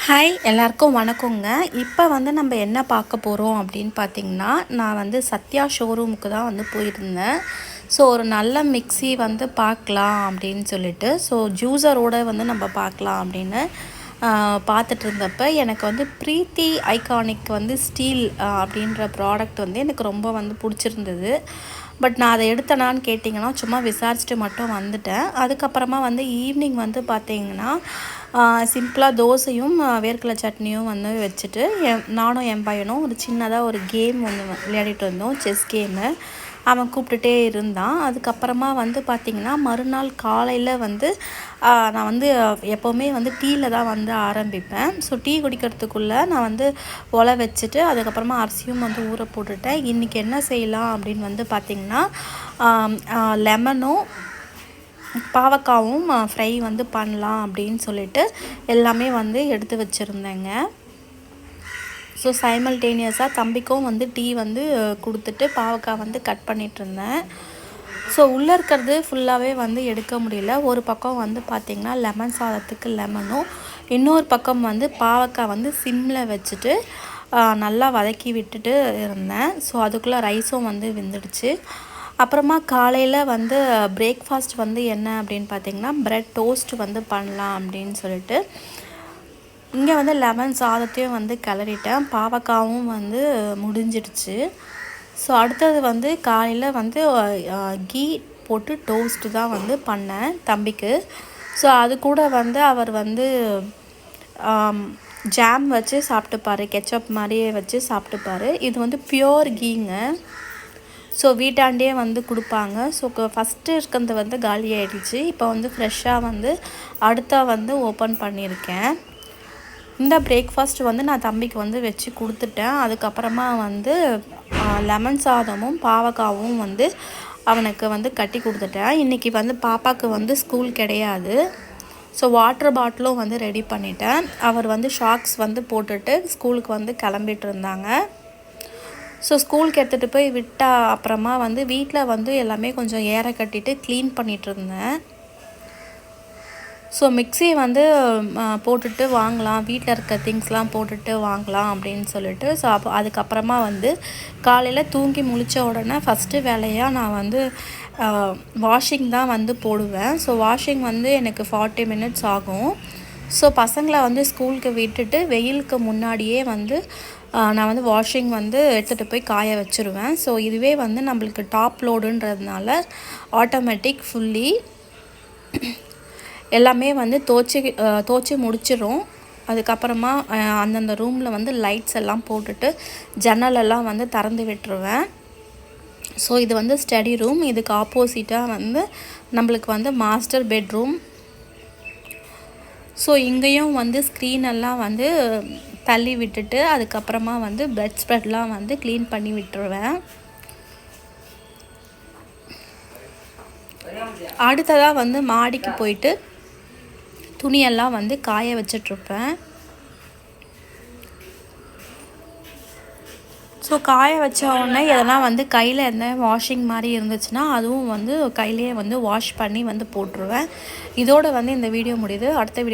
Hi எல்லாருக்கும் வணக்கங்க. இப்போ வந்து நம்ம என்ன பார்க்க போகிறோம் அப்படின்னு பார்த்தீங்கன்னா, நான் வந்து சத்யா ஷோரூமுக்கு தான் வந்து போயிருந்தேன். ஸோ ஒரு நல்ல மிக்ஸி வந்து பார்க்கலாம் அப்படின்னு சொல்லிட்டு, ஸோ ஜூஸரோடு வந்து நம்ம பார்க்கலாம் அப்படின்னு பார்த்துட்டு இருந்தப்போ எனக்கு வந்து ப்ரீத்தி ஐகானிக் வந்து ஸ்டீல் அப்படின்ற ப்ராடக்ட் வந்து எனக்கு ரொம்ப வந்து பிடிச்சிருந்தது. பட் நான் அதை எடுத்தேனான்னு கேட்டிங்கன்னா சும்மா விசாரிச்சுட்டு மட்டும் வந்துட்டேன். அதுக்கப்புறமா வந்து ஈவினிங் வந்து பார்த்திங்கன்னா சிம்பிளாக தோசையும் வேர்க்கடலை சட்னியும் வந்து வச்சுட்டு நானும் என் பையனும் ஒரு சின்னதாக ஒரு கேம் ஒன்று விளையாடிட்டு இருந்தோம், செஸ் கேமு. அவன் கூப்பிட்டுட்டே இருந்தான். அதுக்கப்புறமா வந்து பார்த்திங்கன்னா மறுநாள் காலையில் வந்து நான் வந்து எப்போவுமே வந்து டீயில் தான் வந்து ஆரம்பிப்பேன். ஸோ டீ குடிக்கிறதுக்குள்ளே நான் வந்து ஒலை வச்சுட்டு அதுக்கப்புறமா அரிசியும் வந்து ஊற போட்டுட்டேன். இன்றைக்கி என்ன செய்யலாம் அப்படின்னு வந்து பார்த்திங்கன்னா லெமனும் பாவக்காவும் ஃப்ரை வந்து பண்ணலாம் அப்படின்னு சொல்லிட்டு எல்லாமே வந்து எடுத்து வச்சுருந்தேங்க. ஸோ சைமல்டேனியஸாக தம்பிக்கும் வந்து டீ வந்து கொடுத்துட்டு பாவக்காய் வந்து கட் பண்ணிகிட்ருந்தேன். ஸோ உள்ளே இருக்கிறது ஃபுல்லாகவே வந்து எடுக்க முடியல. ஒரு பக்கம் வந்து பார்த்திங்கன்னா லெமன் சாதத்துக்கு லெமனும், இன்னொரு பக்கம் வந்து பாவக்காய் வந்து சிம்மில் வச்சுட்டு நல்லா வதக்கி விட்டுட்டு இருந்தேன். ஸோ அதுக்குள்ளே ரைஸும் வந்து வெந்துடுச்சு. அப்புறமா காலையில் வந்து பிரேக்ஃபாஸ்ட் வந்து என்ன அப்படின்னு பார்த்திங்கன்னா ப்ரெட் டோஸ்ட் வந்து பண்ணலாம் அப்படின்னு சொல்லிட்டு இங்கே வந்து லெமன் சாதத்தையும் வந்து கிளறிட்டேன். பாவக்காவும் வந்து முடிஞ்சிடுச்சு. ஸோ அடுத்தது வந்து காலையில் வந்து கீ போட்டு டோஸ்ட்டு தான் வந்து பண்ணேன் தம்பிக்கு. ஸோ அது கூட வந்து அவர் வந்து ஜாம் வச்சு சாப்பிட்டுப்பார், கெச்சப் மாதிரியே வச்சு சாப்பிட்டுப்பார். இது வந்து பியோர் கீங்க. ஸோ வீட்டாண்டே வந்து கொடுப்பாங்க. ஸோ ஃபஸ்ட்டு இருக்கிறது வந்து காலி ஆகிடுச்சு. இப்போ வந்து ஃப்ரெஷ்ஷாக வந்து அடுத்தா வந்து ஓப்பன் பண்ணியிருக்கேன். இந்த பிரேக்ஃபாஸ்ட் வந்து நான் தம்பிக்கு வந்து வச்சு கொடுத்துட்டேன். அதுக்கப்புறமா வந்து லெமன் சாதமும் பாவக்காவும் வந்து அவனுக்கு வந்து கட்டி கொடுத்துட்டேன். இன்றைக்கி வந்து பாப்பாவுக்கு வந்து ஸ்கூல் கிடையாது. ஸோ வாட்டர் பாட்டிலும் வந்து ரெடி பண்ணிட்டேன். அவர் வந்து ஷாக்ஸ் வந்து போட்டுட்டு ஸ்கூலுக்கு வந்து கிளம்பிட்டு இருந்தாங்க. ஸோ ஸ்கூலுக்கு எடுத்துகிட்டு போய் விட்டால் அப்புறமா வந்து வீட்டில் வந்து எல்லாமே கொஞ்சம் ஏற கட்டிட்டு க்ளீன் பண்ணிகிட்டு இருந்தேன். ஸோ மிக்ஸி வந்து போட்டுட்டு வாங்கலாம், வீட்டில் இருக்க திங்ஸ்லாம் போட்டுட்டு வாங்கலாம் அப்படின்னு சொல்லிட்டு ஸோ அதுக்கப்புறமா வந்து காலையில் தூங்கி முழித்த உடனே ஃபஸ்ட்டு வேலையாக நான் வந்து வாஷிங் தான் வந்து போடுவேன். ஸோ வாஷிங் வந்து எனக்கு 40 மினிட்ஸ் ஆகும். ஸோ பசங்களை வந்து ஸ்கூலுக்கு விட்டுட்டு வெயிலுக்கு முன்னாடியே வந்து நான் வந்து வாஷிங் வந்து எடுத்துகிட்டு போய் காய வச்சுருவேன். ஸோ இதுவே வந்து நம்மளுக்கு டாப் லோடுன்றதுனால ஆட்டோமேட்டிக் ஃபுல்லி எல்லாமே வந்து துவச்சி முடிச்சிடும். அதுக்கப்புறமா அந்தந்த ரூமில் வந்து லைட்ஸ் எல்லாம் போட்டுட்டு ஜன்னலெல்லாம் வந்து திறந்து விட்டுருவேன். ஸோ இது வந்து ஸ்டடி ரூம். இதுக்கு ஆப்போசிட்டாக வந்து நம்மளுக்கு வந்து மாஸ்டர் பெட்ரூம். ஸோ இங்கேயும் வந்து ஸ்க்ரீனெல்லாம் வந்து தள்ளி விட்டுட்டு அதுக்கப்புறமா வந்து பெட் ஸ்ப்ரெட்லாம் வந்து க்ளீன் பண்ணி விட்டுருவேன். அடுத்ததாக வந்து மாடிக்கு போயிட்டு துணியெல்லாம் வந்து காய வச்சிட்ருப்பேன். ஸோ காய வச்ச உடனே எதனா வந்து கையில் எந்த வாஷிங் மாதிரி இருந்துச்சுன்னா அதுவும் வந்து கையிலேயே வந்து வாஷ் பண்ணி வந்து போட்டுருவேன். இதோடு வந்து இந்த வீடியோ முடியுது. அடுத்த வீடியோ